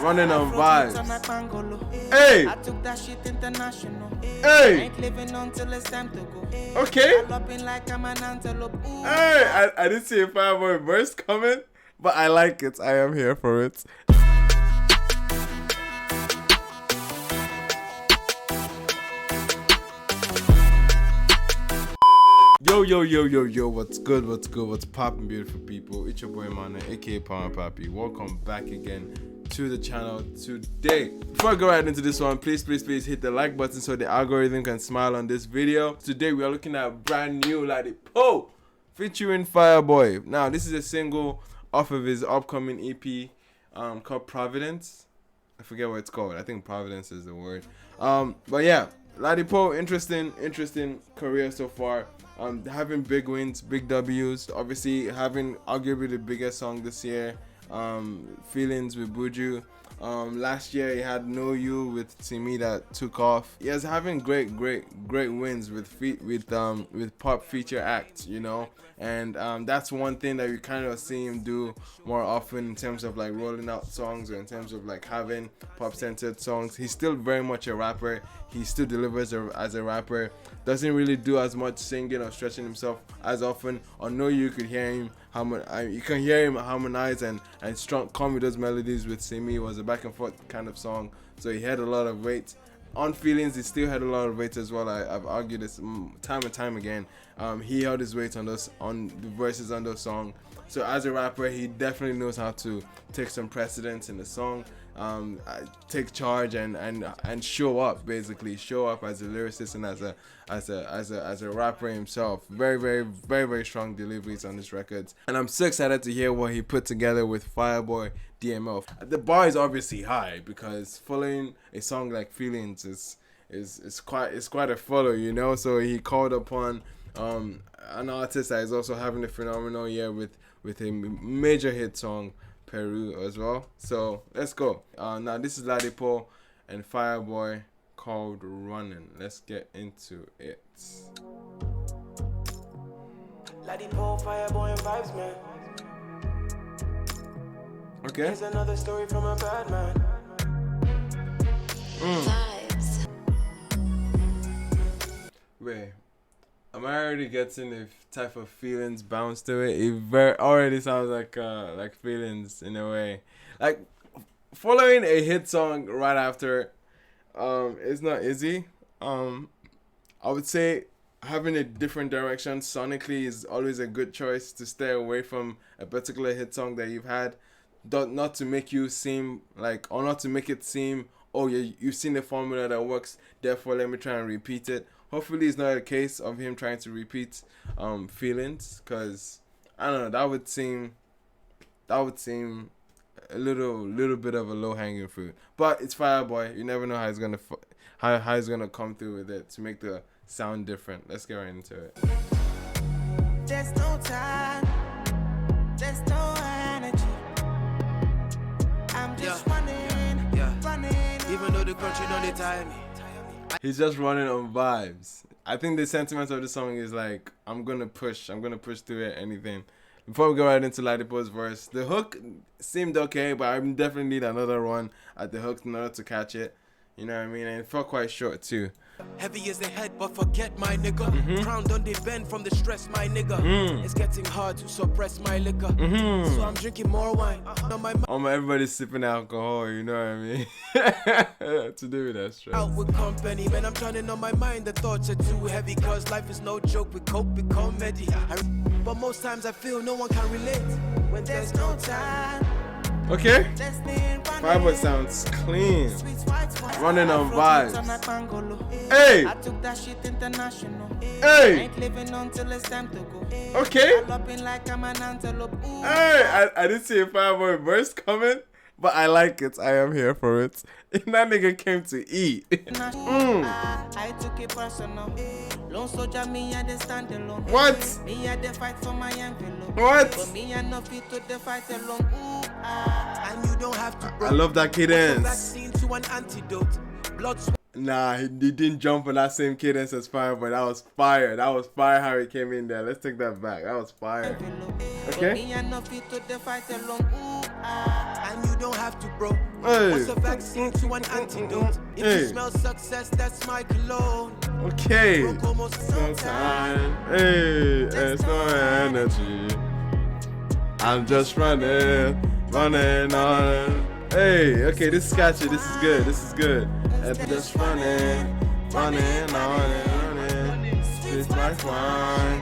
running on vibes. Hey! I took that shit international. Hey! I ain't living until it's time to go. Okay. Galloping like I'm an antelope. Ooh. Hey! I didn't see a Fireboy verse coming, but I like it. I am here for it. Yo, what's good, what's poppin', beautiful people? It's your boy Mana, aka palmwinepapi. Welcome back again to the channel today. Before I go right into this one, please hit the like button so the algorithm can smile on this video. Today we are looking at brand new Ladipoe featuring Fireboy. Now this is a single off of his upcoming EP called Providence. I forget what it's called. I think Providence is the word. But yeah, Ladipoe, interesting career so far. Having big wins, big W's. Obviously, having arguably the biggest song this year, Feelings with Buju. Last year he had No You with Timi that took off. He is having great wins with pop feature acts, you know, and that's one thing that we kind of see him do more often in terms of like rolling out songs or in terms of like having pop centered songs. He's still very much a rapper. He still delivers as a rapper. Doesn't really do as much singing or stretching himself as often. On No You could hear him harmonize and strong come with those melodies with Simi. It was a back and forth kind of song, so he had a lot of weight. On Feelings he still had a lot of weight as well. I've argued this time and time again. He held his weight on the verses on those songs. So as a rapper, he definitely knows how to take some precedence in the song, take charge and show up, basically show up as a lyricist and as a rapper himself. Very strong deliveries on his records, and I'm so excited to hear what he put together with FireboyDML. The bar is obviously high because following a song like Feelings is quite a follow, you know. So he called upon an artist that is also having a phenomenal year with a major hit song, Peru, as well. So let's go. Now this is Ladipoe and Fireboy called Running. Let's get into it. Ladipoe, Fireboy, and vibes, man. Okay. Here's another story from a bad man. Vibes. Wait, am I already getting a type of Feelings bounce to it? It already sounds like Feelings in a way. Like following a hit song right after, it's not easy. I would say having a different direction sonically is always a good choice to stay away from a particular hit song that you've had. Not to make you seem like, or not to make it seem, oh yeah, you've seen the formula that works, therefore let me try and repeat it. Hopefully it's not a case of him trying to repeat Feelings, because I don't know, that would seem a little bit of a low-hanging fruit. But it's Fireboy. You never know how he's gonna come through with it to make the sound different. Let's get right into it. There's no time. There's no energy. I'm just running. Even though the country don't they tie me. He's just running on vibes. I think the sentiment of the song is like, I'm gonna push through it, anything. Before we go right into Ladipoe's verse, the hook seemed okay, but I definitely need another run at the hook in order to catch it. You know what I mean? And it felt quite short too. Heavy as the head, but forget my nigga. Crown don't they bend from the stress, my nigga. It's getting hard to suppress my liquor. So I'm drinking more wine. On my Everybody's sipping alcohol, you know what I mean? To do with that stress. out with company, man, I'm turning on my mind. The thoughts are too heavy, cause life is no joke. We cope with comedy. But most times I feel no one can relate when There's no time. Okay. Destiny Fireboy sounds clean. Running on vibes. Hey! I took that shit international. Hey! I ain't living until it's time to go. Okay. Galloping like I'm an antelope. Ooh. Hey! I didn't see a Fireboy verse coming, but I like it. I am here for it. That nigga came to eat. I took it personal. Lone soldier, me I dey stand alone. What? Me I dey fight for my envelope. What? But me I no fit to the fight alone. Ooh, and you don't have to. I love that cadence. Vaccine to an antidote. Blood. Nah, he didn't jump on that same cadence as Fireboy. That was fire. That was fire how he came in there. Let's take that back. That was fire. But Okay. me I no fit to the fight alone. Ooh, And you don't have to, bro. Hey. What's a vaccine to an antidote? If Hey. you smell success, that's my cologne. Okay. Broke almost no time. Hey, it's no energy. I'm just running on. Hey, okay, this is catchy. This is good. This is good. I'm just running on. It's my fine.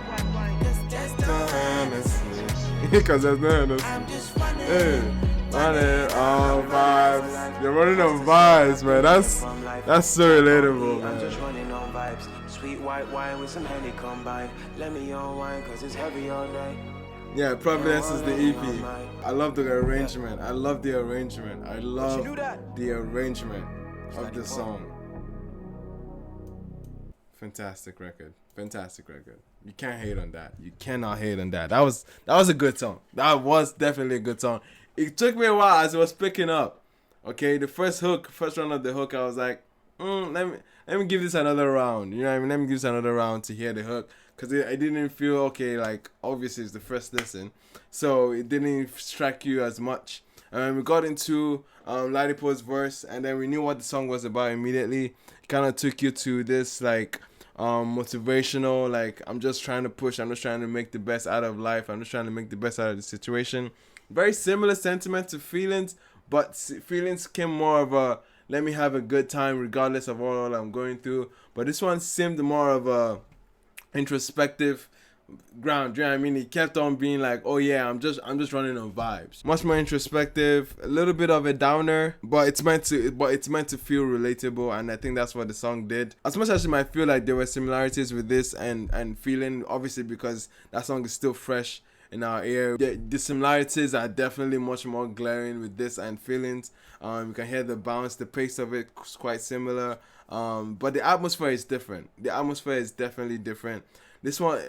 Because there's no Hennessy. Hey, running on vibes. You're running on vibes, man. That's so relatable, I'm just man. running on vibes. Sweet white wine with some Henny combined. Let me on wine cause it's heavy all night. Yeah, Providence is the EP. I love the arrangement. I love the arrangement. I love the arrangement of the song. Fantastic record. Fantastic record. You can't hate on that. You cannot hate on that. That was a good song. That was definitely a good song. It took me a while as it was picking up. Okay, the first round of the hook, I was like, let me give this another round. You know what I mean? Let me give this another round to hear the hook. Because I didn't feel, okay, like, obviously it's the first listen. So it didn't strike you as much. And we got into Ladipoe's verse, and then we knew what the song was about immediately. It kind of took you to this, like, motivational, like, I'm just trying to push. I'm just trying to make the best out of life. I'm just trying to make the best out of the situation. Very similar sentiment to Feelings, but Feelings came more of a, let me have a good time regardless of all I'm going through. But this one seemed more of a introspective ground. You know what I mean? He kept on being like, oh yeah, I'm just running on vibes. Much more introspective, a little bit of a downer, but it's meant to feel relatable, and I think that's what the song did. As much as you might feel like there were similarities with this and Feeling, obviously because that song is still fresh in our ear, the similarities are definitely much more glaring with this and Feelings. You can hear the bounce, the pace of it is quite similar. But the atmosphere is different. The atmosphere is definitely different. This one,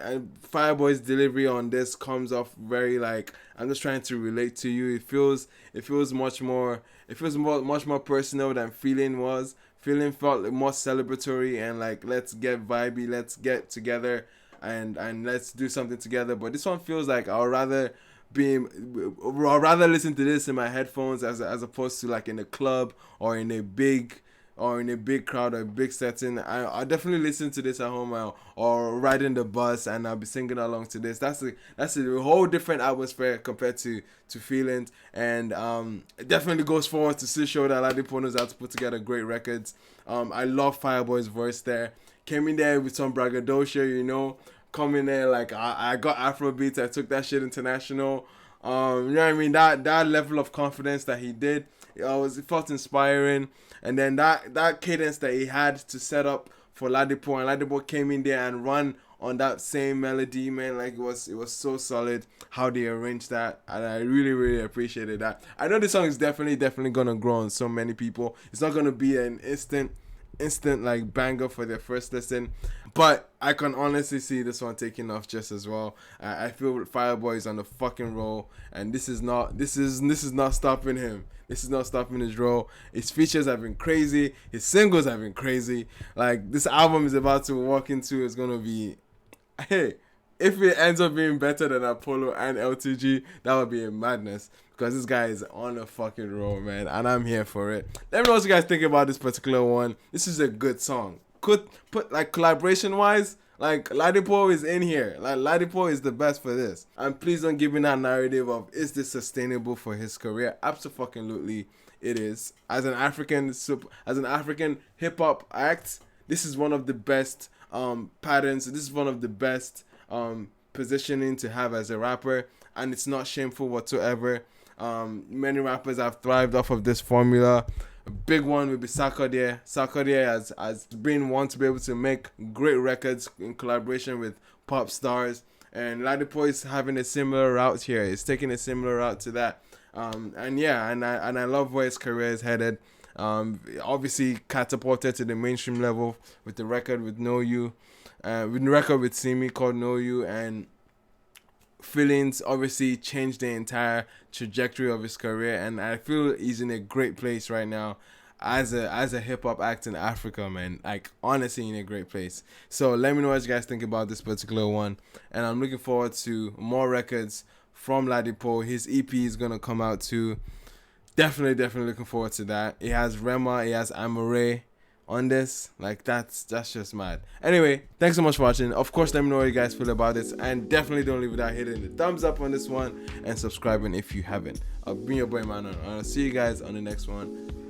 Fireboy's delivery on this comes off very like, I'm just trying to relate to you. It feels much more personal than Feeling was. Feeling felt more celebratory and like, let's get vibey, let's get together and let's do something together. But this one feels like I'd rather listen to this in my headphones as opposed to like in a club or in a big crowd or a big setting. I'll definitely listen to this at home or riding the bus, and I'll be singing along to this. That's a whole different atmosphere compared to Feelings, and it definitely goes forward to still show that Ladipoe knows how to put together great records. I love Fireboy's voice there. Came in there with some braggadocio, you know, coming there like I got Afrobeats, I took that shit international. You know what I mean? That level of confidence that he did, it felt inspiring. And then that cadence that he had to set up for Ladipoe, and Ladipoe came in there and run on that same melody, man. Like it was so solid how they arranged that, and I really, really appreciated that. I know this song is definitely gonna grow on so many people. It's not gonna be an instant like banger for their first listen, but I can honestly see this one taking off just as well. I feel Fireboy is on the fucking roll, and this is not stopping him. This is not stopping his roll. His features have been crazy. His singles have been crazy. Like, this album is about to walk into is gonna be, hey, if it ends up being better than Apollo and LTG, that would be a madness. Because this guy is on a fucking roll, man. And I'm here for it. Let me know what you guys think about this particular one. This is a good song. Could put, like, collaboration-wise, like, Ladipoe is in here. Like, Ladipoe is the best for this. And please don't give me that narrative of, is this sustainable for his career? Absolutely, it is. As an African hip-hop act, this is one of the best patterns. This is one of the best positioning to have as a rapper. And it's not shameful whatsoever. Many rappers have thrived off of this formula. A big one would be Sarkodie. Sarkodie has been one to be able to make great records in collaboration with pop stars. And Ladipoe is having a similar route here. He's taking a similar route to that. And I love where his career is headed. Obviously catapulted to the mainstream level with the record with Know You. With the record with Simi called Know You, and Feelings obviously changed the entire trajectory of his career, and I feel he's in a great place right now as a hip-hop act in Africa, man. Like, honestly, in a great place. So let me know what you guys think about this particular one, and I'm looking forward to more records from Ladipoe. His EP is gonna come out too. Definitely looking forward to that. It has Rema, it has Amore on this. Like that's just mad. Anyway, thanks so much for watching. Of course, let me know what you guys feel about this, and definitely don't leave without hitting the thumbs up on this one and subscribing if you haven't. I'll be your boy Manon. I'll see you guys on the next one.